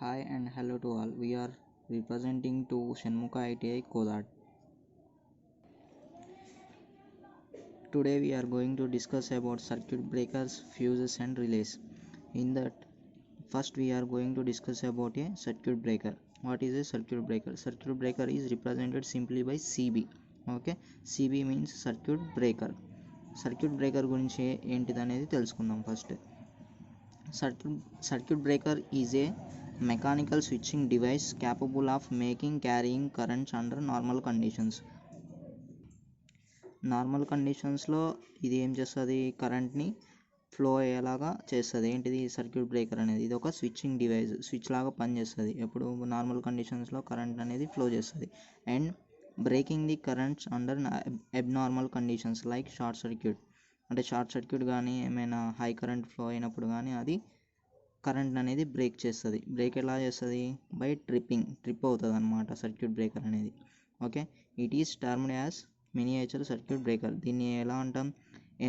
Hi and hello to all. We are representing to Shanmuka ITI Kodad. Today we are going to discuss about circuit breakers, fuses and relays. In that, first we are going to discuss about a circuit breaker. What is a circuit breaker? Circuit breaker is represented simply by CB. Okay, CB means circuit breaker. Circuit breaker గురించి ఏంటిది అనేది తెలుసుకుందాం first. Circuit breaker is a mechanical switching device capable of carrying currents under normal conditions. Normal కండిషన్స్లో ఇది ఏం చేస్తుంది, కరెంట్ని flow అయ్యేలాగా చేస్తుంది. ఏంటిది సర్క్యూట్ బ్రేకర్ అనేది? ఇది ఒక స్విచ్చింగ్ డివైస్, స్విచ్ లాగా పనిచేస్తుంది. ఎప్పుడు నార్మల్ కండిషన్స్లో కరెంట్ అనేది ఫ్లో చేస్తుంది. And breaking the currents under abnormal conditions like short circuit. అంటే షార్ట్ సర్క్యూట్ కానీ ఏమైనా హై కరెంట్ ఫ్లో అయినప్పుడు కానీ అది కరెంట్ అనేది బ్రేక్ చేస్తుంది. బ్రేక్ ఎలా చేస్తుంది? బై ట్రిప్ అవుతుంది అనమాట సర్క్యూట్ బ్రేకర్ అనేది. Okay, it is termed as miniature circuit breaker. దీన్ని ఎలా అంటాం?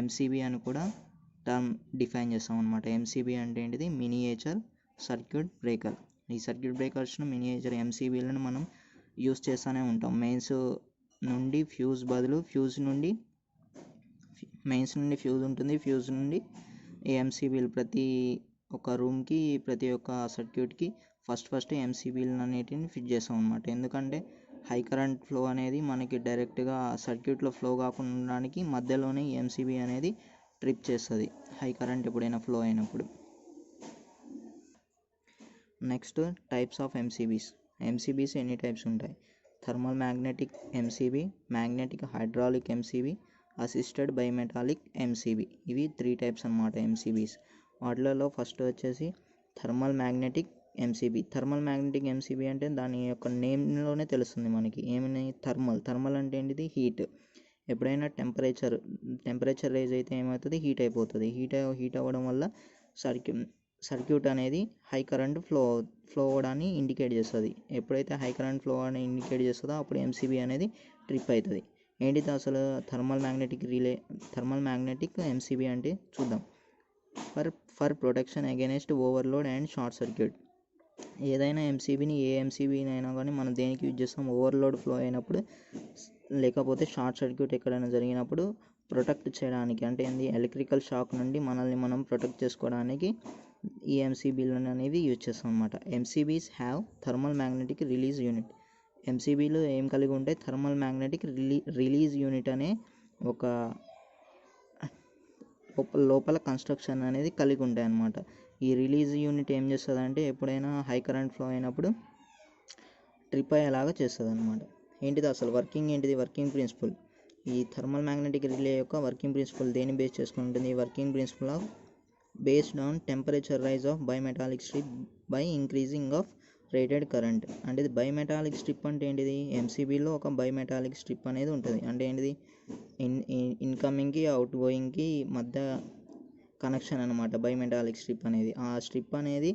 ఎంసీబీ అని కూడా టర్మ్ డిఫైన్ చేస్తాం అనమాట. ఎంసీబీ అంటే ఏంటిది? Miniature circuit breaker. ఈ సర్క్యూట్ బ్రేకర్స్ను మినియేచర్ ఎంసీబీలను మనం యూస్ చేస్తూనే ఉంటాం. మెయిన్స్ నుండి ఫ్యూజ్ బదులు మెయిన్స్ నుండి ఫ్యూజ్ ఉంటుంది, ఫ్యూజ్ నుండి ఎంసీబీలు ప్రతి ఒక రూమ్కి, ప్రతి ఒక్క సర్క్యూట్కి ఫస్ట్ ఎంసీబీలు అనేటిని ఫిట్ చేస్తాం అనమాట. ఎందుకంటే హై కరెంట్ ఫ్లో అనేది మనకి డైరెక్ట్గా సర్క్యూట్లో ఫ్లో కాకుండా ఉండడానికి మధ్యలోనే ఎంసీబీ అనేది ట్రిప్ చేస్తుంది హై కరెంట్ ఎప్పుడైనా ఫ్లో అయినప్పుడు. Next types of MCBs. MCBs ఎన్ని టైప్స్ ఉంటాయి? Thermal magnetic MCB, magnetic hydraulic MCB, assisted bimetallic MCB. ఇవి 3 టైప్స్ అనమాట ఎంసీబీస్. వాటిలలో ఫస్ట్ వచ్చేసి thermal magnetic MCB. Thermal magnetic MCB అంటే దాని యొక్క నేమ్లోనే తెలుస్తుంది మనకి. ఏమని? థర్మల్ అంటే ఏంటిది? హీట్. ఎప్పుడైనా టెంపరేచర్ రైజ్ అయితే ఏమవుతుంది? హీట్ అయిపోతుంది. హీట్ అవ్వడం వల్ల సర్క్యూట్ అనేది హై కరెంట్ ఫ్లో అవ్వడాన్ని ఇండికేట్ చేస్తుంది. ఎప్పుడైతే హై కరెంట్ ఫ్లో అని ఇండికేట్ చేస్తుందో అప్పుడు ఎంసీబీ అనేది ట్రిప్ అవుతుంది. ఏంటిది అసలు థర్మల్ మ్యాగ్నెటిక్ ఎంసీబీ అంటే చూద్దాం. For protection against overload and short circuit. ఏదైనా ఎంసీబీని, ఏ ఎంసీబీని అయినా కానీ మనం దేనికి యూజ్ చేస్తాం? ఓవర్లోడ్ ఫ్లో అయినప్పుడు, లేకపోతే షార్ట్ సర్క్యూట్ ఎక్కడైనా జరిగినప్పుడు ప్రొటెక్ట్ చేయడానికి. అంటే ఏంది? ఎలక్ట్రికల్ షాక్ నుండి మనల్ని మనం ప్రొటెక్ట్ చేసుకోవడానికి ఈ ఎంసీబీలను అనేది యూజ్ చేస్తాం అనమాట. MCBs have thermal magnetic release unit. ఎంసీబీలు ఏం కలిగి ఉంటాయి? థర్మల్ మ్యాగ్నెటిక్ రిలీజ్ యూనిట్ అనే ఒక లోపల కన్స్ట్రక్షన్ అనేది కలిగి ఉంటాయి అన్నమాట. ఈ రిలీజ్ యూనిట్ ఏం చేస్తుంది అంటే ఎప్పుడైనా హై కరెంట్ ఫ్లో అయినప్పుడు ట్రిప్ అయ్యేలాగా చేస్తుంది అనమాట. ఏంటిది అసలు వర్కింగ్ ఏంటిది? Working principle. ఈ థర్మల్ మ్యాగ్నెటిక్ రిలే యొక్క వర్కింగ్ ప్రిన్సిపల్ దేని బేస్ చేసుకుని ఉంటుంది? ఈ working principle of based on temperature rise of bimetallic strip by increasing of rated current. అంటే బైమెటాలిక్ స్ట్రిప్ అంటే ఏంటిది? ఎంసీబీలో ఒక బైమెటాలిక్ స్ట్రిప్ అనేది ఉంటుంది. అంటే ఏంటిది? ఇన్కమింగ్కి అవుట్ గోయింగ్కి మధ్య కనెక్షన్ అనమాట బైమెటాలిక్ స్ట్రిప్ అనేది. ఆ స్ట్రిప్ అనేది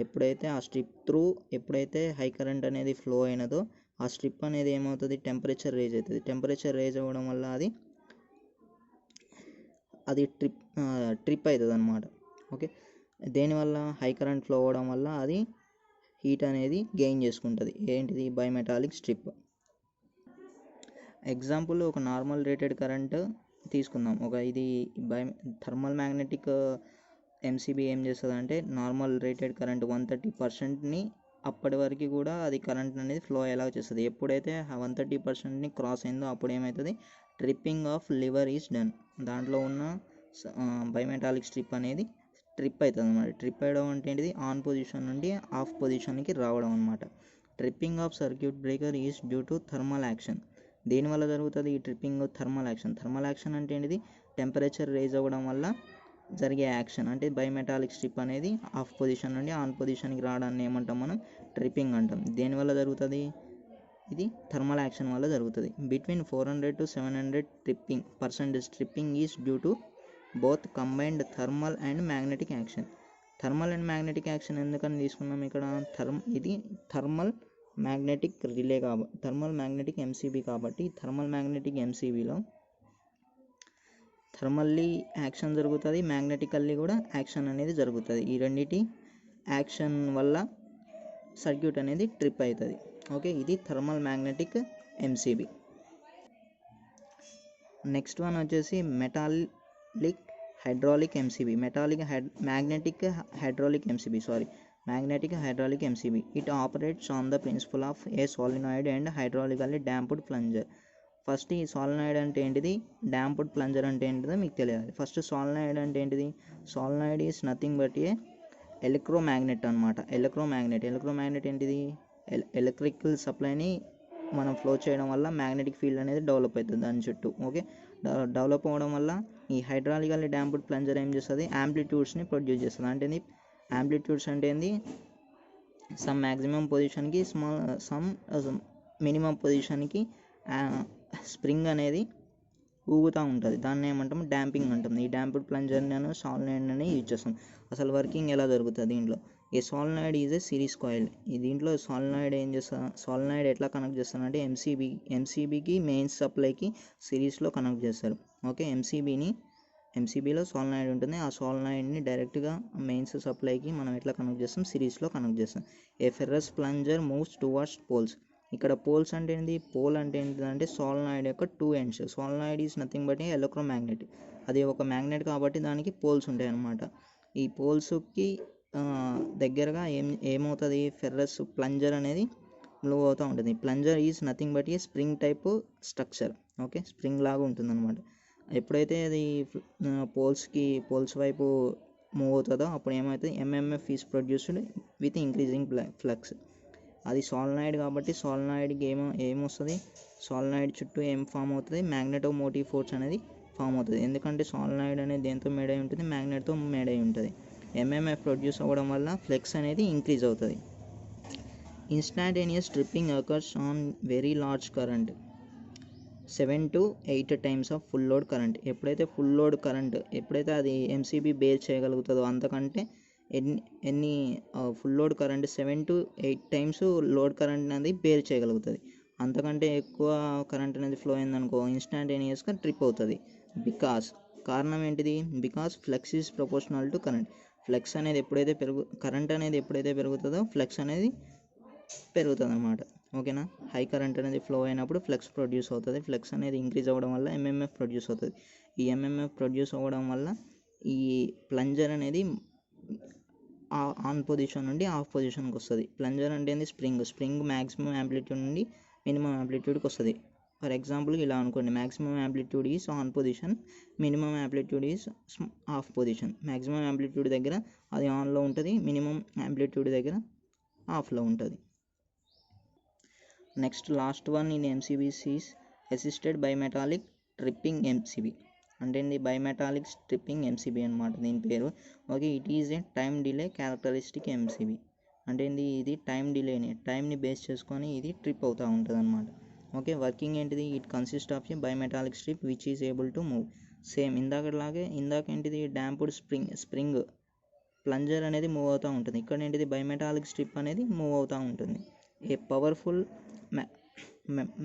ఎప్పుడైతే ఆ స్ట్రిప్ త్రూ ఎప్పుడైతే హై కరెంట్ అనేది ఫ్లో అయినదో ఆ స్ట్రిప్ అనేది ఏమవుతుంది? టెంపరేచర్ రేజ్ అవుతుంది. టెంపరేచర్ రేజ్ అవ్వడం వల్ల అది ట్రిప్ అవుతుంది అనమాట. ఓకే, దేనివల్ల? హై కరెంట్ ఫ్లో అవ్వడం వల్ల అది హీట్ అనేది గెయిన్ చేసుకుంటుంది. ఏంటిది? Bimetallic strip. ఎగ్జాంపుల్, ఒక నార్మల్ రేటెడ్ కరెంట్ తీసుకుందాం. ఇది థర్మల్ మ్యాగ్నెటిక్ ఎంసీబీ ఏం చేస్తుంది అంటే నార్మల్ రేటెడ్ కరెంట్ 130%ని అప్పటి వరకు కూడా అది కరెంట్ అనేది ఫ్లో అయ్యేలాగా చేస్తుంది. ఎప్పుడైతే 130%ని క్రాస్ అయిందో అప్పుడు ఏమవుతుంది? Tripping of liver is done. దాంట్లో ఉన్న బైమెటాలిక్ స్ట్రిప్ అనేది ట్రిప్ అవుతుంది అనమాట. ట్రిప్ అయ్యడం అంటే ఏంటిది? ఆన్ పొజిషన్ నుండి ఆఫ్ పొజిషన్కి రావడం అనమాట. Tripping of circuit breaker is due to thermal action. దేనివల్ల జరుగుతుంది ఈ tripping? Thermal action. Thermal action అంటే ఏంటిది? టెంపరేచర్ రైజ్ అవ్వడం వల్ల జరిగే యాక్షన్. అంటే బైమెటాలిక్ స్ట్రిప్ అనేది ఆఫ్ పొజిషన్ నుండి ఆన్ పొజిషన్కి రావడాన్ని ఏమంటాం మనం? ట్రిప్పింగ్ అంటాం. దేనివల్ల జరుగుతుంది? ఇది థర్మల్ యాక్షన్ వల్ల జరుగుతుంది. Between 400 to 700% tripping is due to both combined thermal and magnetic action. Thermal and magnetic action ఎందుకని తీసుకున్నాం ఇక్కడ? ఇది థర్మల్ మ్యాగ్నెటిక్ రిలే కాబట్టి, థర్మల్ మ్యాగ్నెటిక్ ఎంసీబీ కాబట్టి థర్మల్ మ్యాగ్నెటిక్ ఎంసీబీలో థర్మల్లీ యాక్షన్ జరుగుతుంది, మ్యాగ్నెటికల్లీ కూడా యాక్షన్ అనేది జరుగుతుంది. ఈ రెండింటి యాక్షన్ వల్ల సర్క్యూట్ అనేది ట్రిప్ అవుతుంది. ఓకే, ఇది thermal magnetic MCB. Next one వచ్చేసి metallic hydraulic MCB. Magnetic hydraulic MCB. It operates on the principle of a solenoid and hydraulically damped plunger. First ఈ సాలినాయిడ్ అంటే ఏంటిది, డాంప్డ్ ప్లంజర్ అంటే ఏంటిదో మీకు తెలియాలి. ఫస్ట్ సాలినాయిడ్ అంటే ఏంటిది, solenoid is nothing but A electromagnet అనమాట. ఎలక్ట్రోమ్యాగ్నెట్ ఏంటిది, ఎలక్ట్రికల్ సప్లైని మనం ఫ్లో చేయడం వల్ల మ్యాగ్నెటిక్ ఫీల్డ్ అనేది డెవలప్ అవుతుంది దాని చుట్టూ. ఓకే, డెవలప్ అవ్వడం వల్ల ఈ హైడ్రాలికల్లీ డాంప్డ్ ప్లంజర్ ఏం చేస్తుంది, యాంప్లిట్యూడ్స్ని ప్రొడ్యూస్ చేస్తుంది. అంటే యాంప్లిట్యూడ్స్ అంటే ఏంది, సమ్ మ్యాక్సిమం పొజిషన్కి సమ్ మినిమం పొజిషన్కి స్ప్రింగ్ అనేది ఊగుతూ ఉంటుంది. దాన్ని ఏమంటాం, డాంపింగ్ అంటాం. ఈ డాంప్డ్ ప్లంజర్ని నేను సాలినాయిడ్ అని యూజ్ చేస్తాం. అసలు వర్కింగ్ ఎలా జరుగుతుంది దీంట్లో, a solenoid is a series coil. ఈ దీంట్లో సాలినాయిడ్ ఎట్లా కనెక్ట్ చేస్తారంటే ఎంసీబీకి మెయిన్ సప్లైకి సిరీస్లో కనెక్ట్ చేస్తారు. ఓకే, ఎంసీబీలో సాలినాయిడ్ ఉంటుంది. ఆ సాలినాయిడ్ని డైరెక్ట్గా మెయిన్స్ సప్లైకి మనం ఎట్లా కనెక్ట్ చేస్తాం, సిరీస్లో కనెక్ట్ చేస్తాం. A ferrous plunger moves towards poles. ఇక్కడ పోల్స్ అంటే ఏంటి, పోల్ అంటే ఏంటిదంటే సాలినాయిడ్ యొక్క 2 ends. Solenoid is nothing but electromagnet. అది ఒక మ్యాగ్నెట్ కాబట్టి దానికి పోల్స్ ఉంటాయి అన్నమాట. ఈ పోల్స్కి దగ్గరగా ఏమవుతుంది, ఫెర్రస్ ప్లంజర్ అనేది మూవ్ అవుతూ ఉంటుంది. Plunger is nothing but A spring type structure. Okay, spring లాగా ఉంటుంది అనమాట. ఎప్పుడైతే అది పోల్స్ వైపు మూవ్ అవుతుందో అప్పుడు ఏమవుతుంది, MMF is produced with increasing flux. అది సాలినాయిడ్ కాబట్టి సాలినాయిడ్కి ఏమొస్తుంది, సాలినాయిడ్ చుట్టూ ఏం ఫామ్ అవుతుంది, మ్యాగ్నెటోమోటివ్ ఫోర్స్ అనేది ఫామ్ అవుతుంది. ఎందుకంటే సాలినాయిడ్ అనేది దేంతో మేడ్ అయి ఉంటుంది, మ్యాగ్నెట్తో మేడ్ అయి ఉంటుంది. ఎంఎంఎఫ్ ప్రొడ్యూస్ అవ్వడం వల్ల ఫ్లెక్స్ అనేది ఇంక్రీజ్ అవుతుంది. Instantaneous tripping occurs on very large current 7 to 8 times of full load current. ఎప్పుడైతే అది ఎంసీబీ బేర్ చేయగలుగుతుందో అంతకంటే ఎన్ని full load current 7 to 8 times load current అనేది బేర్ చేయగలుగుతుంది. అంతకంటే ఎక్కువ కరెంట్ అనేది ఫ్లో అయిందనుకో ఇన్స్టాంటేనియస్గా ట్రిప్ అవుతుంది. కారణం ఏంటిది, because flux is proportional to current. Current అనేది ఎప్పుడైతే పెరుగుతుందో ఫ్లక్స్ అనేది పెరుగుతుంది అనమాట. ఓకేనా, హై కరెంట్ అనేది ఫ్లో అయినప్పుడు ఫ్లక్స్ ప్రొడ్యూస్ అవుతుంది. ఫ్లక్స్ అనేది ఇంక్రీజ్ అవ్వడం వల్ల ఎంఎంఎఫ్ ప్రొడ్యూస్ అవుతుంది. ఈ ఎంఎంఎఫ్ ప్రొడ్యూస్ అవ్వడం వల్ల ఈ ప్లంజర్ అనేది ఆన్ పొజిషన్ నుండి ఆఫ్ పొజిషన్కి వస్తుంది. ప్లంజర్ అంటే ఏంది, స్ప్రింగ్ మ్యాక్సిమం యాంప్లిట్యూడ్ నుండి మినిమం యాంప్లిట్యూడ్కి వస్తుంది. ఫర్ ఎగ్జాంపుల్ ఇలా అనుకోండి, maximum amplitude is on position, minimum amplitude is of position. Maximum amplitude దగ్గర అది ఆన్లో ఉంటుంది, మినిమం యాంప్లిట్యూడ్ దగ్గర ఆఫ్లో ఉంటుంది. Next last one in MCBs is assisted bimetallic tripping MCB. అంటే ఏంది, బైమెటాలిక్ ట్రిప్పింగ్ ఎంసీబీ అనమాట దీని పేరు. Okay, it is a time delay characteristic MCB. అంటే ఏంది, ఇది టైంని బేస్ చేసుకొని ఇది ట్రిప్ అవుతూ ఉంటుంది అనమాట. ఓకే, వర్కింగ్ ఏంటిది, it consist of a bimetallic strip which is able to move. Same ఇందాకేంటిది డాంప్డ్ స్ప్రింగ్ ప్లంజర్ అనేది మూవ్ అవుతూ ఉంటుంది. ఇక్కడ ఏంటిది, బైమెటాలిక్ స్ట్రిప్ అనేది మూవ్ అవుతూ ఉంటుంది. A powerful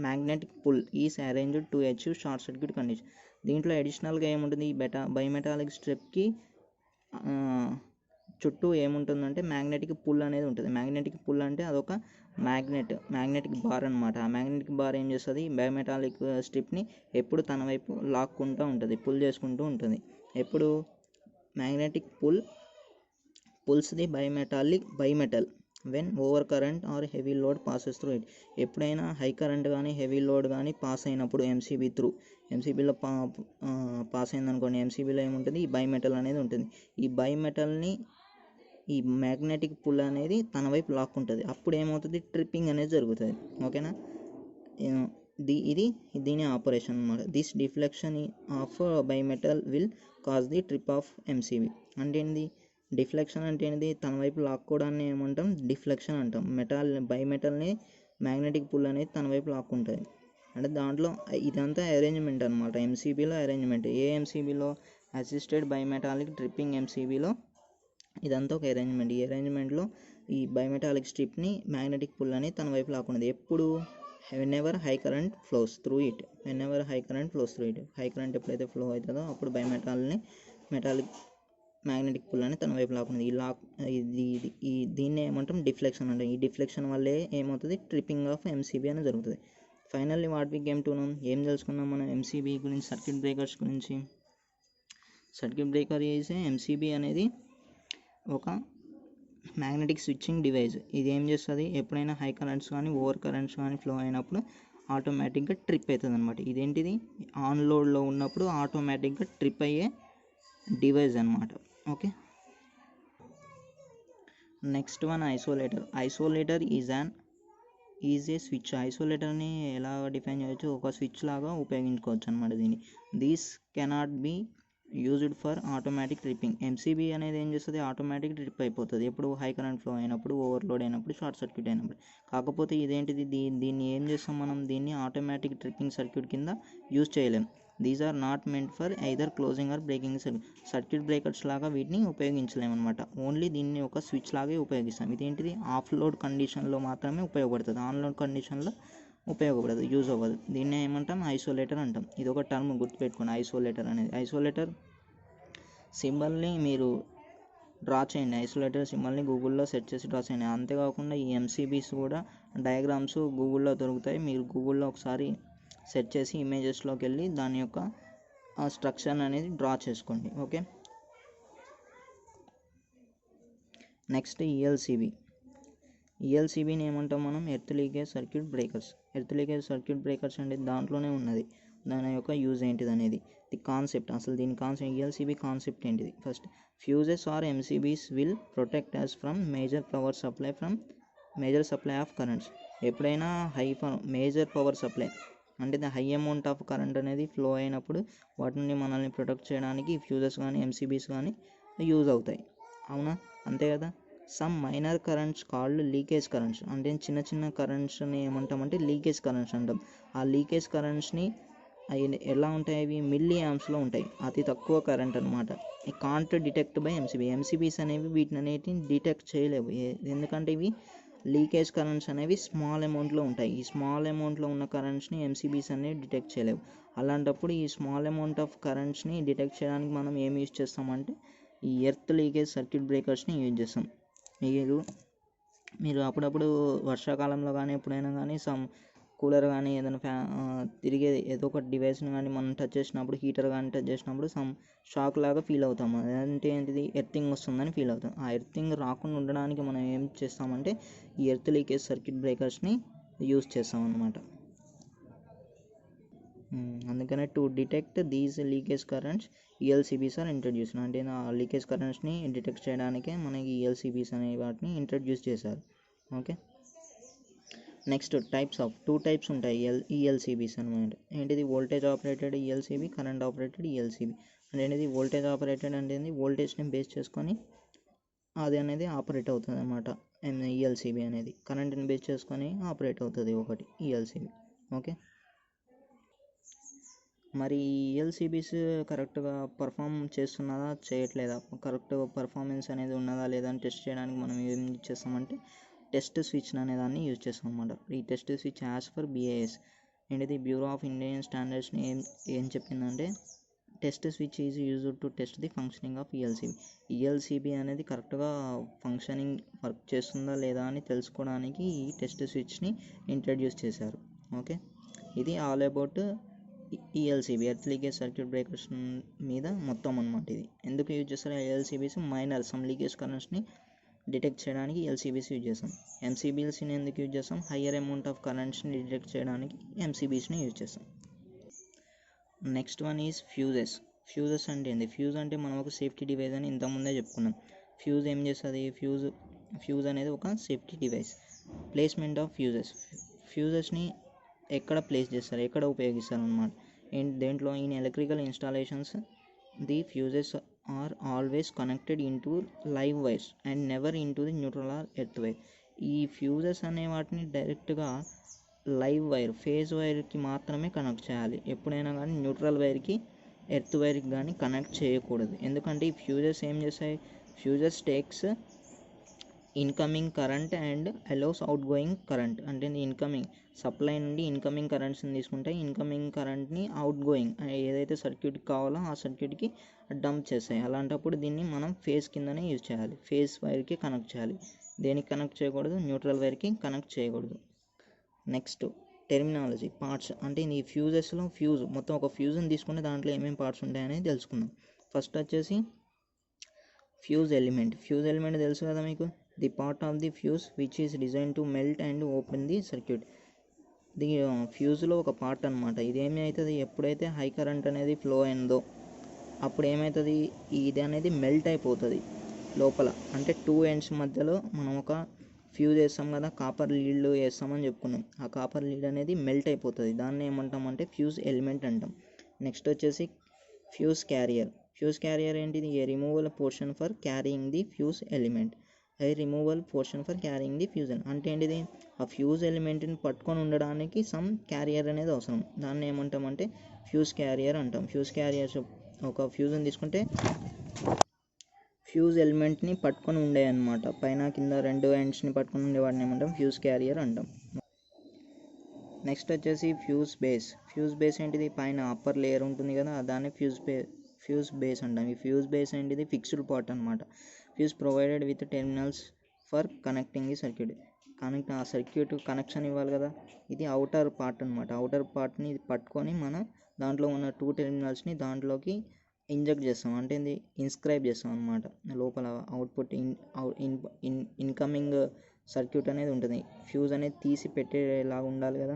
magnetic pull is arranged to achieve short circuit condition. దీంట్లో అడిషనల్గా ఏముంటుంది, ఈ బైమెటాలిక్ స్ట్రిప్కి చుట్టూ ఏముంటుందంటే మ్యాగ్నెటిక్ పుల్ అనేది ఉంటుంది. మ్యాగ్నెటిక్ పుల్ అంటే అదొక మ్యాగ్నెటిక్ బార్ అనమాట. ఆ మ్యాగ్నెటిక్ బార్ ఏం చేస్తుంది, బైమెటాలిక్ స్ట్రిప్ని ఎప్పుడు తన వైపు లాక్కుంటూ ఉంటుంది, పుల్ చేసుకుంటూ ఉంటుంది. ఎప్పుడు magnetic pulls the bimetal when over current or heavy load passes through it. ఎప్పుడైనా హై కరెంట్ కానీ హెవీ లోడ్ కానీ పాస్ అయినప్పుడు ఎంసీబీలో పాస్ అయిందనుకోండి, ఎంసీబీలో ఏముంటుంది, ఈ బైమెటల్ అనేది ఉంటుంది. ఈ బైమెటల్ని ఈ మ్యాగ్నెటిక్ పుల్ అనేది తన వైపు లాక్కుంటుంది. అప్పుడు ఏమవుతుంది, ట్రిప్పింగ్ అనేది జరుగుతుంది. ఓకేనా, దీని ఆపరేషన్ అనమాట. This deflection of bimetal will cause the trip of MCB. అంటే ఏంటి, డిఫ్లెక్షన్ అంటే ఏంటిది, తన వైపు లాక్కోవడాన్ని ఏమంటాం, డిఫ్లెక్షన్ అంటాం. బైమెటల్ని మ్యాగ్నెటిక్ పుల్ అనేది తన వైపు లాక్కుంటుంది. అంటే దాంట్లో ఇదంతా అరేంజ్మెంట్ అనమాట, ఎంసీబీలో అరేంజ్మెంట్. ఏ ఎంసీబీలో, అసిస్టెడ్ బైమెటాలిక్ ట్రిప్పింగ్ ఎంసీబీలో ఇదంతా ఒక అరేంజ్మెంట్. ఈ అరేంజ్మెంట్లో ఈ బైమెటాలిక్ స్ట్రిప్ని మ్యాగ్నెటిక్ పుల్ అనేది తన వైపు లాక్కుంటుంది. ఎప్పుడు, whenever high current flows through it. High current ఎప్పుడైతే ఫ్లో అవుతుందో అప్పుడు మెటాలిక్ మ్యాగ్నెటిక్ పుల్లని తన వైపు లాక్కున్నది. దీన్ని ఏమంటాం డిఫ్లెక్షన్ అంటాం. ఈ డిఫ్లెక్షన్ వల్లే ఏమవుతుంది, ట్రిప్పింగ్ ఆఫ్ ఎంసీబీ అనేది జరుగుతుంది. Finally what we came to know, ఏం తెలుసుకున్నాం మనం ఎంసీబీ గురించి, సర్క్యూట్ బ్రేకర్స్ గురించి. సర్క్యూట్ బ్రేకర్ ఈజ్ ఎంసీబీ అనేది ఒక మ్యాగ్నెటిక్ స్విచ్చింగ్ డివైస్. ఇది ఏం చేస్తుంది, ఎప్పుడైనా హై కరెంట్స్ కానీ ఓవర్ కరెంట్స్ కానీ ఫ్లో అయినప్పుడు ఆటోమేటిక్గా ట్రిప్ అవుతుంది అనమాట. ఇదేంటిది, ఆన్ లోడ్లో ఉన్నప్పుడు ఆటోమేటిక్గా ట్రిప్ అయ్యే డివైస్ అనమాట. Okay, next one isolator. Isolator is a switch. ఐసోలేటర్ని ఎలా డిఫైన్ చేయవచ్చు, ఒక స్విచ్ లాగా ఉపయోగించుకోవచ్చు అనమాట దీన్ని. These cannot be used for automatic tripping. MCB అనేది ఏం చేస్తుంది, ఆటోమేటిక్ ట్రిప్ అయిపోతుంది ఎప్పుడు హై కరెంట్ ఫ్లో అయినప్పుడు, ఓవర్లోడ్ అయినప్పుడు, షార్ట్ సర్క్యూట్ అయినప్పుడు. కాకపోతే ఇదేంటిది, దీన్ని ఏం చేస్తాం మనం, దీన్ని ఆటోమేటిక్ ట్రిప్పింగ్ సర్క్యూట్ కింద యూజ్ చేయలేం. These are not meant for either closing or breaking circuit breakers లాగా వీటిని ఉపయోగించలేము అనమాట. ఓన్లీ దీన్ని ఒక స్విచ్ లాగే ఉపయోగిస్తాం. ఇదేంటిది, ఆఫ్ లోడ్ కండిషన్లో మాత్రమే ఉపయోగపడుతుంది, ఆన్ లోడ్ కండిషన్లో ఉపయోగపడదు, యూజ్ అవ్వదు. దీన్ని ఏమంటాం, ఐసోలేటర్ అంటాం. ఇది ఒక టర్మ్ గుర్తుపెట్టుకోండి, ఐసోలేటర్ అనేది. ఐసోలేటర్ సింబల్ని మీరు డ్రా చేయండి, ఐసోలేటర్ సింబల్ని గూగుల్లో సెర్చ్ చేసి డ్రా చేయండి. అంతేకాకుండా ఈ ఎంసీబీస్ కూడా డయాగ్రామ్స్ గూగుల్లో దొరుకుతాయి, మీరు గూగుల్లో ఒకసారి సెర్చ్ చేసి ఇమేజెస్లోకి వెళ్ళి దాని యొక్క స్ట్రక్చర్ అనేది డ్రా చేసుకోండి. ఓకే, నెక్స్ట్ ఈఎల్సీబీని ఏమంటాం మనం, earth leakage circuit breakers. Earth leakage circuit breakers అంటే దాంట్లోనే ఉన్నది, దాని యొక్క యూజ్ ఏంటిది అనేది. ది కాన్సెప్ట్, అసలు దీని కాన్సెప్ట్, ఈఎల్సీబీ కాన్సెప్ట్ ఏంటిది. First, fuses or MCBs will protect us from major supply of currents. ఎప్పుడైనా మేజర్ పవర్ సప్లై అంటే the high amount of current అనేది ఫ్లో అయినప్పుడు వాటిని మనల్ని ప్రొటెక్ట్ చేయడానికి ఫ్యూజెస్ కానీ ఎంసీబీస్ కానీ యూజ్ అవుతాయి, అవునా, అంతే కదా. Some minor currents called leakage currents, అంటే చిన్న చిన్న కరెంట్స్ని ఏమంటామంటే లీకేజ్ కరెంట్స్ అంటాం. ఆ లీకేజ్ కరెంట్స్ని అవి ఎలా ఉంటాయి, అవి మిల్లీ యాంప్స్లో ఉంటాయి, అతి తక్కువ కరెంట్ అనమాట. ఈ కాంట్ డిటెక్ట్ బై ఎంసీబీస్ అనేవి వీటిని డిటెక్ట్ చేయలేవు, ఎందుకంటే ఇవి లీకేజ్ కరెంట్స్ అనేవి స్మాల్ అమౌంట్లో ఉంటాయి. ఈ స్మాల్ అమౌంట్లో ఉన్న కరెంట్స్ని ఎంసీబీస్ అనేవి డిటెక్ట్ చేయలేవు. అలాంటప్పుడు ఈ స్మాల్ అమౌంట్ ఆఫ్ కరెంట్స్ని డిటెక్ట్ చేయడానికి మనం ఏం యూజ్ చేస్తామంటే ఈ ఎర్త్ లీకేజ్ సర్క్యూట్ బ్రేకర్స్ని యూజ్ చేస్తాం. మీరు అప్పుడప్పుడు వర్షాకాలంలో కానీ ఎప్పుడైనా కానీ కూలర్ కానీ ఏదైనా తిరిగే ఏదో ఒక డివైస్ని కానీ మనం టచ్ చేసినప్పుడు, హీటర్ కానీ టచ్ చేసినప్పుడు షాక్ లాగా ఫీల్ అవుతాము. అదంటే ఏంటిది, ఎర్తింగ్ వస్తుందని ఫీల్ అవుతాం. ఆ ఎర్తింగ్ రాకుండా ఉండడానికి మనం ఏం చేస్తామంటే ఈ ఎర్త్ లీకేజ్ సర్క్యూట్ బ్రేకర్స్ని యూజ్ చేస్తాం అన్నమాట. అందుకనే to detect these leakage currents ELCBs are introduce. అంటే ఆ లీకేజ్ కరెంట్స్ని డిటెక్ట్ చేయడానికే మనకి ఈఎల్సీబీస్ అనే వాటిని ఇంట్రడ్యూస్ చేశారు. ఓకే, నెక్స్ట్ టూ టైప్స్ ఉంటాయి ఈఎల్సీబీస్ అనమాట. ఏంటిది, voltage operated ELCB, current operated ELCB. అంటే ఏంటిది, వోల్టేజ్ ఆపరేటెడ్ అంటే వోల్టేజ్ని బేస్ చేసుకొని అది అనేది ఆపరేట్ అవుతుంది అనమాట ఈఎల్సీబీ అనేది. కరెంట్ని బేస్ చేసుకొని ఆపరేట్ అవుతుంది ఒకటి ఈఎల్సీబీ. ఓకే, మరి ఈఎల్సీబీస్ కరెక్ట్గా పర్ఫామ్ చేస్తున్నదా చేయట్లేదా, కరెక్ట్ పర్ఫార్మెన్స్ అనేది ఉన్నదా లేదా అని టెస్ట్ చేయడానికి మనం ఏం చేస్తామంటే టెస్ట్ స్విచ్ అనే దాన్ని యూజ్ చేస్తాం అనమాట. ఈ test switch as per BIS ఏంటిది, బ్యూరో ఆఫ్ ఇండియన్ స్టాండర్డ్స్ని ఏం చెప్పిందంటే test switch is used to test the functioning of ELCB అనేది కరెక్ట్గా వర్క్ చేస్తుందా లేదా అని తెలుసుకోవడానికి ఈ టెస్ట్ స్విచ్ని ఇంట్రడ్యూస్ చేశారు. ఓకే, ఇది all about ELCB, earth leakage circuit breakers మీద మొత్తం అనమాట. ఇది ఎందుకు యూజ్ చేస్తారు, ఈఎల్సీబీస్ మైనర్ లీకేజ్ కరెంట్స్ని డిటెక్ట్ చేయడానికి ఈఎల్సీబీస్ యూజ్ చేస్తాం. ఎంసీబీస్ని ఎందుకు యూజ్ చేస్తాం, హయ్యర్ అమౌంట్ ఆఫ్ కరెంట్స్ని డిటెక్ట్ చేయడానికి ఎంసీబీస్ని యూజ్ చేస్తాం. నెక్స్ట్ వన్ ఈజ్ ఫ్యూజెస్ అంటే ఏంది, ఫ్యూజ్ అంటే మనం ఒక సేఫ్టీ డివైస్ అని ఇంతకుముందే చెప్పుకున్నాం. ఫ్యూజ్ ఏం చేస్తుంది, ఫ్యూజ్ అనేది ఒక సేఫ్టీ డివైస్. ప్లేస్మెంట్ ఆఫ్ ఫ్యూజెస్ని ఎక్కడ ప్లేస్ చేస్తారు, ఎక్కడ ఉపయోగిస్తారు అన్నమాట. దేంట్లో, in electrical installations the fuses are always connected into live wires and never into the neutral or earth wire. ఈ ఫ్యూజెస్ అనే వాటిని డైరెక్ట్గా లైవ్ వైర్, ఫేజ్ వైర్కి మాత్రమే కనెక్ట్ చేయాలి. ఎప్పుడైనా కానీ న్యూట్రల్ వైర్కి, ఎర్త్ వైర్కి కానీ కనెక్ట్ చేయకూడదు. ఎందుకంటే ఈ ఫ్యూజెస్ ఏం చేస్తాయి, fuses takes incoming current and allows out going current. అంటే ఇన్కమింగ్ సప్లై నుండి ఇన్కమింగ్ కరెంట్స్ని తీసుకుంటే ఇన్కమింగ్ కరెంట్ని అవుట్ గోయింగ్ ఏదైతే సర్క్యూట్కి కావాలో ఆ సర్క్యూట్కి డంప్ చేస్తాయి. అలాంటప్పుడు దీన్ని మనం ఫేజ్ కిందనే యూజ్ చేయాలి. ఫేజ్ వైర్కి కనెక్ట్ చేయాలి. దేనికి కనెక్ట్ చేయకూడదు? న్యూట్రల్ వైర్కి కనెక్ట్ చేయకూడదు. Next terminology parts. అంటే ఈ ఫ్యూజెస్లో ఫ్యూజ్ మొత్తం ఒక ఫ్యూజ్ని తీసుకుంటే దాంట్లో ఏమేమి పార్ట్స్ ఉంటాయనేది తెలుసుకుందాం. ఫస్ట్ వచ్చేసి ఫ్యూజ్ ఎలిమెంట్. ఫ్యూజ్ ఎలిమెంట్ తెలుసు కదా మీకు, the part of the fuse which is design to melt and open the circuit. The ఫ్యూజ్లో ఒక పార్ట్ అనమాట. ఇది ఏమవుతుంది, ఎప్పుడైతే హై కరెంట్ అనేది ఫ్లో అయిందో అప్పుడు ఏమవుతుంది, ఇది అనేది మెల్ట్ అయిపోతుంది లోపల. అంటే టూ ఎండ్స్ మధ్యలో మనం ఒక ఫ్యూజ్ వేస్తాం కదా, కాపర్ లీడ్ వేస్తామని చెప్పుకున్నాం. ఆ కాపర్ లీడ్ అనేది మెల్ట్ అయిపోతుంది. దాన్ని ఏమంటామంటే ఫ్యూజ్ ఎలిమెంట్ అంటాం. నెక్స్ట్ వచ్చేసి ఫ్యూజ్ క్యారియర్. ఫ్యూజ్ క్యారియర్ ఏంటిది? A removal portion for carrying the fuse element. Removal portion for carrying the fuse అంటే ఏంటిది? ఆ ఫ్యూజ్ ఎలిమెంట్ని పట్టుకొని ఉండడానికి సమ్ క్యారియర్ అనేది అవసరం. దాన్ని ఏమంటామంటే ఫ్యూజ్ క్యారియర్ అంటాం. ఫ్యూజ్ క్యారియర్స్ ఒక ఫ్యూజ్ని తీసుకుంటే ఫ్యూజ్ ఎలిమెంట్ని పట్టుకొని ఉండే అనమాట. పైన కింద రెండు ఎండ్స్ని పట్టుకొని ఉండే వాటిని ఏమంటాం? ఫ్యూజ్ క్యారియర్ అంటాం. నెక్స్ట్ వచ్చేసి ఫ్యూజ్ బేస్. ఫ్యూజ్ బేస్ ఏంటిది? పైన అప్పర్ లేయర్ ఉంటుంది కదా, దాన్ని ఫ్యూజ్ బేస్ అంటాం. ఈ ఫ్యూజ్ బేస్ ఏంటిది? ఫిక్స్డ్ పార్ట్ అనమాట. Fuse provided with terminals for connecting the circuit. ఆ సర్క్యూట్ కనెక్షన్ ఇవ్వాలి కదా, ఇది అవుటర్ పార్ట్ అనమాట. అవుటర్ పార్ట్ని పట్టుకొని మనం దాంట్లో ఉన్న టూ టెర్మినల్స్ని దాంట్లోకి ఇంజెక్ట్ చేస్తాం. అంటే ఇది ఇన్స్క్రైబ్ చేస్తాం అనమాట. లోపల అవుట్పుట్ ఇన్కమింగ్ సర్క్యూట్ అనేది ఉంటుంది. ఫ్యూజ్ అనేది తీసి పెట్టేలాగా ఉండాలి కదా,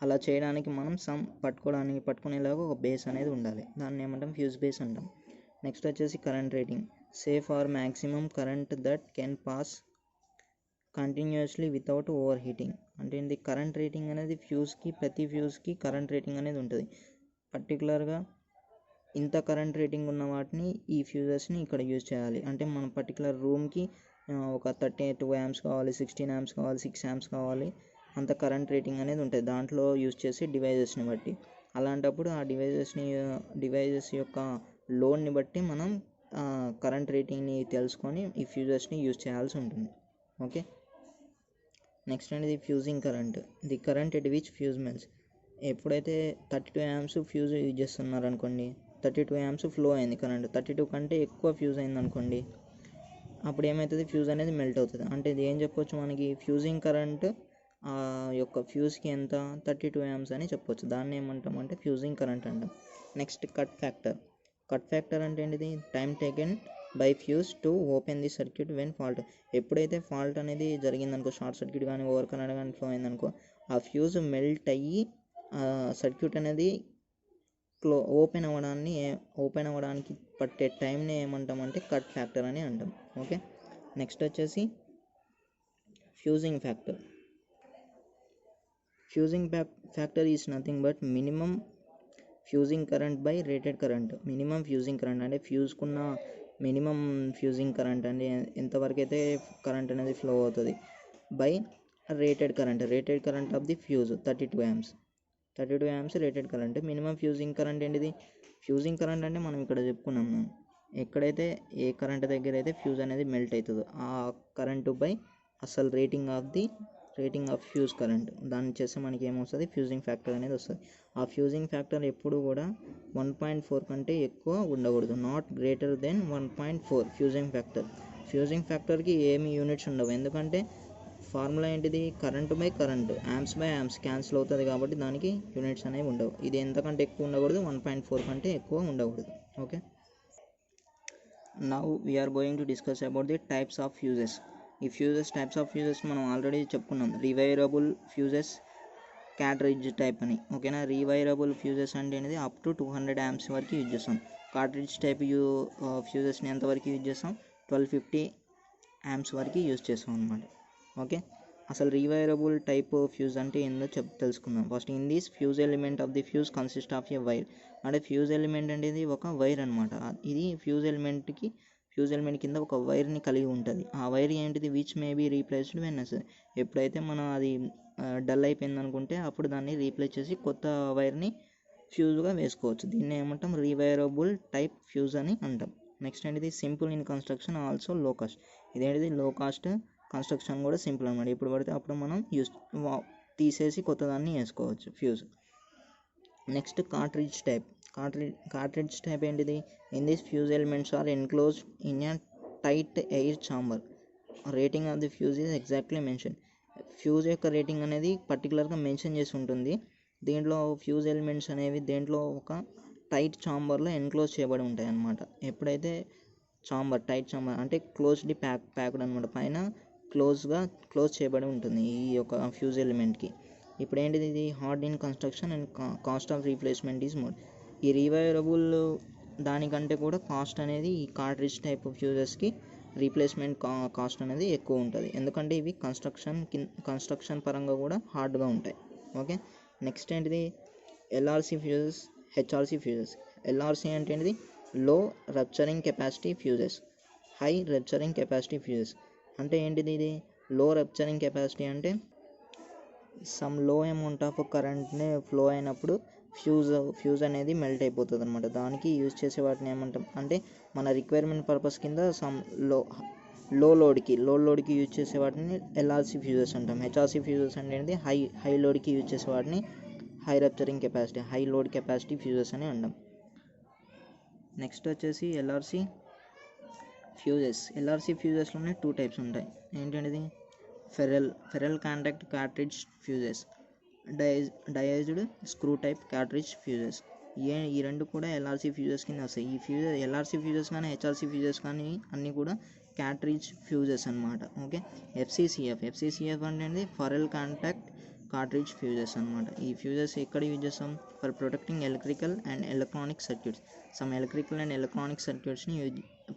అలా చేయడానికి మనం పట్టుకునేలాగా ఒక బేస్ అనేది ఉండాలి. దాన్ని ఏమంటాం? ఫ్యూజ్ బేస్ అంటాం. నెక్స్ట్ వచ్చేసి current rating. Safe or maximum current that can pass continuously without overheating. అంటే ఇది కరెంట్ రేటింగ్ అనేది ప్రతి ఫ్యూజ్కి కరెంట్ రేటింగ్ అనేది ఉంటుంది. పర్టికులర్గా ఇంత కరెంట్ రేటింగ్ ఉన్న వాటిని ఈ ఫ్యూజెస్ని ఇక్కడ యూజ్ చేయాలి. అంటే మనం పర్టికులర్ రూమ్కి ఒక 32 amps కావాలి, 16 amps కావాలి, 6 amps కావాలి, అంత కరెంట్ రేటింగ్ అనేది ఉంటుంది దాంట్లో యూజ్ చేసే డివైజెస్ని బట్టి. అలాంటప్పుడు ఆ డివైజెస్ యొక్క లోడ్ని బట్టి మనం కరెంట్ రేటింగ్ని తెలుసుకొని ఈ ఫ్యూజెస్ని యూజ్ చేయాల్సి ఉంటుంది. ఓకే. నెక్స్ట్ అనేది fusing current. The current at which fuse melts. ఎప్పుడైతే 32 amps ఫ్యూజ్ యూజ్ చేస్తున్నారు అనుకోండి, 32 amps ఫ్లో అయింది కరెంట్, 32 కంటే ఎక్కువ ఫ్యూజ్ అయింది అనుకోండి, అప్పుడు ఏమవుతుంది? ఫ్యూజ్ అనేది మెల్ట్ అవుతుంది. అంటే ఇది ఏం చెప్పొచ్చు మనకి? ఫ్యూజింగ్ కరెంట్ యొక్క ఫ్యూజ్కి ఎంత? 32 amps అని చెప్పొచ్చు. దాన్ని ఏమంటామంటే ఫ్యూజింగ్ కరెంట్ అంటాం. Next cut factor. Cut factor అంటే ఏంటిది? Time taken by fuse to open the circuit when fault. ఎప్పుడైతే ఫాల్ట్ అనేది జరిగిందనుకో, షార్ట్ సర్క్యూట్ కానీ ఓవర్ కరెంట్ కానీ ఫ్లో అయిందనుకో, ఆ ఫ్యూజ్ మెల్ట్ అయ్యి సర్క్యూట్ అనేది ఓపెన్ అవ్వడానికి పట్టే టైంని ఏమంటామంటే కట్ ఫ్యాక్టర్ అని అంటాం. ఓకే. నెక్స్ట్ వచ్చేసి fusing factor. Fusing factor is nothing but minimum fusing current by rated current. Minimum fusing current అంటే ఫ్యూజ్కున్న మినిమం ఫ్యూజింగ్ కరెంట్ అంటే ఎంతవరకు అయితే కరెంట్ అనేది ఫ్లో అవుతుంది by rated current of the fuse 32 amps. 32 amps rated current. Minimum fusing current ఏంటిది? Fusing current అంటే మనం ఇక్కడ చెప్పుకున్నాం, ఎక్కడైతే ఏ కరెంట్ దగ్గర అయితే ఫ్యూజ్ అనేది మెల్ట్ అవుతుందో ఆ కరెంటు బై అసలు రేటింగ్ ఆఫ్ ఫ్యూజ్ కరెంట్, దాన్ని చేస్తే మనకి ఏమొస్తుంది? ఫ్యూజింగ్ ఫ్యాక్టర్ అనేది వస్తుంది. ఆ ఫ్యూజింగ్ ఫ్యాక్టర్ ఎప్పుడు కూడా 1.4 కంటే ఎక్కువ ఉండకూడదు. నాట్ గ్రేటర్ దెన్ 1.4 ఫ్యూజింగ్ ఫ్యాక్టర్కి ఏమి యూనిట్స్ ఉండవు. ఎందుకంటే ఫార్ములా ఏంటిది? Current by current, amps by amps cancel అవుతుంది కాబట్టి దానికి యూనిట్స్ అనేవి ఉండవు. ఇది ఎంతకంటే ఎక్కువ ఉండకూడదు? 1.4 కంటే ఎక్కువ ఉండకూడదు. Okay. Now we're going to discuss about the types of fuses. ఈ టైప్స్ ఆఫ్ ఫ్యూజెస్ మనం ఆల్రెడీ చెప్పుకున్నాం. రివైరబుల్ ఫ్యూజెస్, కార్ట్రిడ్జ్ టైప్ అని. ఓకేనా. రివైరబుల్ ఫ్యూజెస్ అంటే అనేది అప్ టు 200 amps వరకు యూజ్ చేస్తాం. కార్ట్రిడ్జ్ టైప్ ఫ్యూజెస్ని ఎంతవరకు యూజ్ చేస్తాం? 1250 amps వరకు యూజ్ చేస్తాం అనమాట. ఓకే. అసలు రివైరబుల్ టైప్ ఫ్యూజ్ అంటే ఏందో తెలుసుకుందాం. First in this fuse element of the fuse consist of A wire. అంటే ఫ్యూజ్ ఎలిమెంట్ అనేది ఒక వైర్ అనమాట. ఇది ఫ్యూజ్ ఎలిమెంట్ కింద ఒక వైర్ని కలిగి ఉంటుంది. ఆ వైర్ ఏంటిది? Which may be replaced when necessary. ఎప్పుడైతే మనం అది డల్ అయిపోయింది అనుకుంటే అప్పుడు దాన్ని రీప్లేస్ చేసి కొత్త వైర్ని ఫ్యూజ్గా వేసుకోవచ్చు. దీన్ని ఏమంటాం? రివైరబుల్ టైప్ ఫ్యూజ్ అని అంటాం. నెక్స్ట్ ఏంటిది? సింపుల్ ఇన్ కన్స్ట్రక్షన్, ఆల్సో లో కాస్ట్. ఇదేంటిది లో కాస్ట్, కన్స్ట్రక్షన్ కూడా సింపుల్ అనమాట. ఎప్పుడు పడితే అప్పుడు మనం తీసేసి కొత్తదాన్ని వేసుకోవచ్చు fuse. Next cartridge type. Cartridge type ఏంటిది? In this fuse elements are enclosed in a tight air chamber. Rating of the fuse is exactly mention. Fuse యొక్క రేటింగ్ అనేది పర్టికులర్గా మెన్షన్ చేసి ఉంటుంది. దీంట్లో ఫ్యూజ్ ఎలిమెంట్స్ అనేవి దేంట్లో ఒక టైట్ ఛాంబర్లో ఎన్క్లోజ్ చేయబడి ఉంటాయి అన్నమాట. ఎప్పుడైతే టైట్ ఛాంబర్ అంటే క్లోజ్డ్లీ ప్యాక్డ్ అనమాట, పైన క్లోజ్ చేయబడి ఉంటుంది ఈ యొక్క ఫ్యూజ్ ఎలిమెంట్కి. ఇప్పుడు ఏంటిది? ఇది hard in construction and cost of replacement is more. ఈ రీవైరబుల్ దానికంటే కూడా కాస్ట్ అనేది ఈ కార్ట్రిడ్జ్ టైప్ ఫ్యూజెస్కి రీప్లేస్మెంట్ కాస్ట్ అనేది ఎక్కువ ఉంటుంది, ఎందుకంటే ఇవి కన్స్ట్రక్షన్ పరంగా కూడా హార్డ్గా ఉంటాయి. ఓకే, నెక్స్ట్ ఏంటిది? ఎల్ఆర్సి ఫ్యూజెస్, హెచ్ఆర్సి ఫ్యూజెస్. ఎల్ఆర్సి అంటే ఏంటిది? లో rupturing capacity fuses, high rupturing capacity fuses. అంటే ఏంటిది? ఇది లో రప్చరింగ్ కెపాసిటీ అంటే సమ్ లో అమౌంట్ ఆఫ్ కరెంట్ని ఫ్లో అయినప్పుడు ఫ్యూజ్ అనేది మెల్ట్ అయిపోతుంది అనమాట. దానికి యూజ్ చేసే వాటిని ఏమంటాం అంటే మన రిక్వైర్మెంట్ పర్పస్ కింద సమ్ లో లోడ్కి యూజ్ చేసే వాటిని ఎల్ఆర్సి ఫ్యూజెస్ అంటాం. హెచ్ఆర్సి ఫ్యూజెస్ అంటే హై లోడ్కి యూజ్ చేసే వాటిని high rupturing capacity, high load capacity fuses అని అంటాం. నెక్స్ట్ వచ్చేసి ఎల్ఆర్సి ఫ్యూజెస్. ఎల్ఆర్సి ఫ్యూజెస్లోనే 2 టైప్స్ ఉంటాయి. ఏంటంటే ferrule contact cartridge fuses, diazed screw type cartridge fuses. ఈ రెండు కూడా ఎల్ఆర్సి ఫ్యూజెస్ కింద వస్తాయి. ఈ ఎల్ఆర్సి ఫ్యూజెస్ కానీ హెచ్ఆర్సి ఫ్యూజెస్ కానీ అన్నీ కూడా కార్ట్రిడ్జ్ ఫ్యూజెస్ అనమాట. ఓకే, ఎఫ్సిసిఎఫ్ అంటే ఫెరల్ కాంటాక్ట్ కార్ట్రిడ్జ్ ఫ్యూజెస్ అనమాట. ఈ ఫ్యూజెస్ ఎక్కడ యూజ్ చేస్తాం? For protecting electrical and electronic circuits. Some electrical and electronic సర్క్యూట్స్ని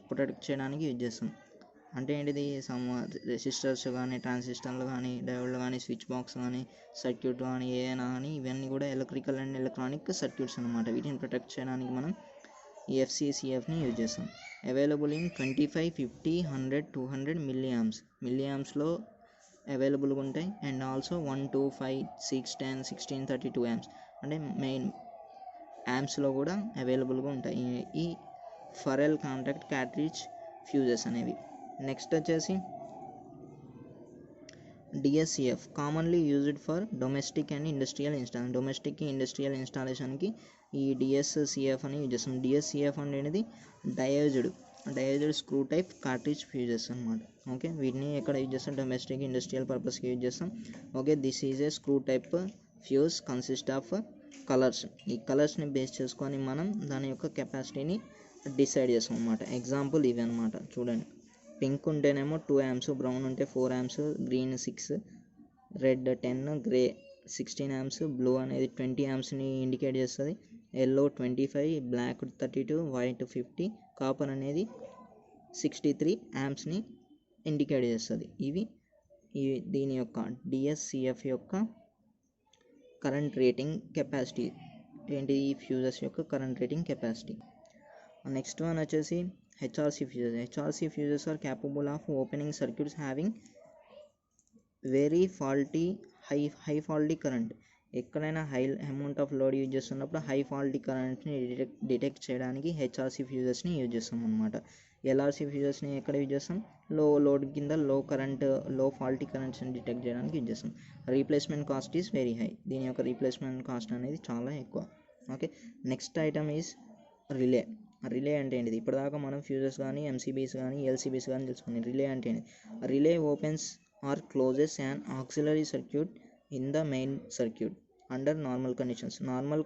ప్రొటెక్ట్ చేయడానికి యూజ్ చేస్తాం. అంటే ఏంటిది? సమ్ రెసిస్టర్స్ కానీ, ట్రాన్సిస్టర్లు కానీ, డయోడ్లు కానీ, స్విచ్ బాక్స్ కానీ, సర్క్యూట్ కానీ, ఏదైనా కానీ ఇవన్నీ కూడా ఎలక్ట్రికల్ అండ్ ఎలక్ట్రానిక్ సర్క్యూట్స్ అనమాట. వీటిని ప్రొటెక్ట్ చేయడానికి మనం ఈ ఎఫ్సిసిఎఫ్ని యూజ్ చేస్తాం. అవైలబుల్ ఇన్ 25, 50, 100, 200 మిల్లీ ఆమ్స్లో అవైలబుల్గా ఉంటాయి. అండ్ ఆల్సో 1, 2, 5, 6, 10, 16, 32 amps అంటే మెయిన్ యాంప్స్లో కూడా అవైలబుల్గా ఉంటాయి ఈ ఫెరల్ కాంటాక్ట్ కార్ట్రిడ్జ్ ఫ్యూజెస్ అనేవి. నెక్స్ట్ వచ్చేసి DSCF, commonly used for domestic and industrial ఇన్స్టాలేషన్కి ఈ డిఎస్సిఎఫ్ అని యూజ్ చేస్తాం. డిఎస్సిఎఫ్ అనేది diazed screw type cartridge fuses అనమాట. ఓకే, వీటిని ఎక్కడ యూజ్ చేస్తాం? డొమెస్టిక్ ఇండస్ట్రియల్ పర్పస్కి యూజ్ చేస్తాం. Okay, this is a screw type fuse consist of colours. ఈ కలర్స్ని బేస్ చేసుకొని మనం దాని యొక్క కెపాసిటీని డిసైడ్ చేస్తాం అనమాట. ఎగ్జాంపుల్ ఇవి అనమాట. చూడండి, పింక్ ఉంటేనేమో 2 amps, బ్రౌన్ ఉంటే 4 amps, green 6, red 10, grey 16 amps, blue అనేది 20 ampsని ఇండికేట్ చేస్తుంది, ఎల్లో 25, బ్లాక్ 32, వైట్ 50, కాపర్ అనేది 63 ampsని ఇండికేట్ చేస్తుంది. ఇవి దీని యొక్క డిఎస్సిఎఫ్ యొక్క కరెంట్ రేటింగ్ కెపాసిటీ ఏంటి? ఈ ఫ్యూజెస్ యొక్క current rating capacity. Next one వచ్చేసి HRC fuses are capable of opening circuits having very high faulty current. ఎక్కడైనా high amount of load use చేస్తున్నప్పుడు హై ఫాల్టీ కరెంట్ని డిటెక్ట్ చేయడానికి హెచ్ఆర్సి ఫ్యూజెస్ని యూజ్ చేస్తాం అనమాట. ఎల్ఆర్సి ఫ్యూజెస్ని ఎక్కడ యూజ్ చేస్తాం? లో లోడ్ కింద లో ఫాల్టీ కరెంట్స్ని డిటెక్ట్ చేయడానికి యూజ్ చేస్తాం. Replacement cost is very high. దీని యొక్క రీప్లేస్మెంట్ కాస్ట్ అనేది చాలా ఎక్కువ. Okay, next item is relay అంటే ఏంటిది? ఇప్పటిదాకా మనం ఫ్యూజెస్ కానీ, ఎంసీబీస్ కానీ, ఎల్సీబీస్ కానీ తెలుసుకున్నాం. రిలే అంటే ఏంటి? Relay opens or closes and auxiliary circuit in the main circuit under normal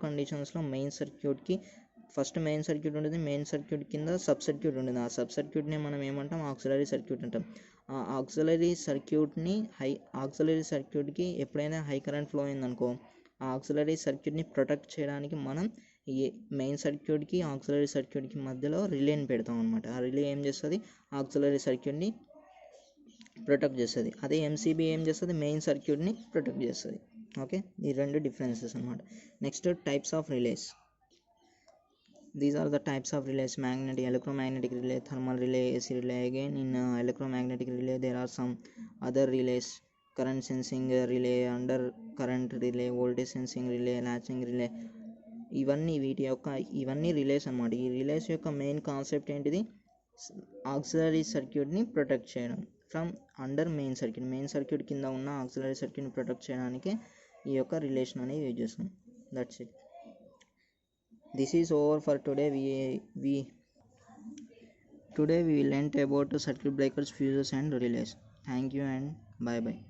కండిషన్స్లో మెయిన్ సర్క్యూట్కి ఫస్ట్ మెయిన్ సర్క్యూట్ ఉంటుంది. మెయిన్ సర్క్యూట్ కింద సబ్ సర్క్యూట్ ఉంటుంది. ఆ సబ్ సర్క్యూట్ని మనం ఏమంటాం? ఆక్సిలరీ సర్క్యూట్ అంటాం. ఆ ఆక్సిలరీ సర్క్యూట్కి ఎప్పుడైనా హై కరెంట్ ఫ్లో అయిందనుకో, ఆ ఆక్సిలరీ సర్క్యూట్ని ప్రొటెక్ట్ చేయడానికి మనం ఈ మెయిన్ సర్క్యూట్కి ఆక్సిలరీ సర్క్యూట్కి మధ్యలో రిలేని పెడతాం అనమాట. ఆ రిలే ఏం చేస్తుంది? ఆక్సిలరీ సర్క్యూట్ని ప్రొటెక్ట్ చేస్తుంది. అదే ఎంసీబీ ఏం చేస్తుంది? మెయిన్ సర్క్యూట్ని ప్రొటెక్ట్ చేస్తుంది. ఓకే, ఈ రెండు డిఫరెన్సెస్ అనమాట. Next types of relays. These are the types of relays: electromagnetic relay, thermal relay, AC relay. Again, in electromagnetic relay there are some other relays: current sensing relay, under current relay, voltage sensing relay, latching relay. ఇవన్నీ relays అన్నమాట. ఈ relays యొక్క main concept ఏంటిది? Auxiliary సర్క్యూట్ని protect చేయడం from under main circuit కింద ఉన్న auxiliary సర్క్యూట్ని ప్రొటెక్ట్ చేయడానికి ఈ యొక్క రిలేషన్ అనేది యూజ్ చేస్తాం. That's it. This is over for today. Today we learnt about circuit breakers, fuses and relays. Thank you and bye bye.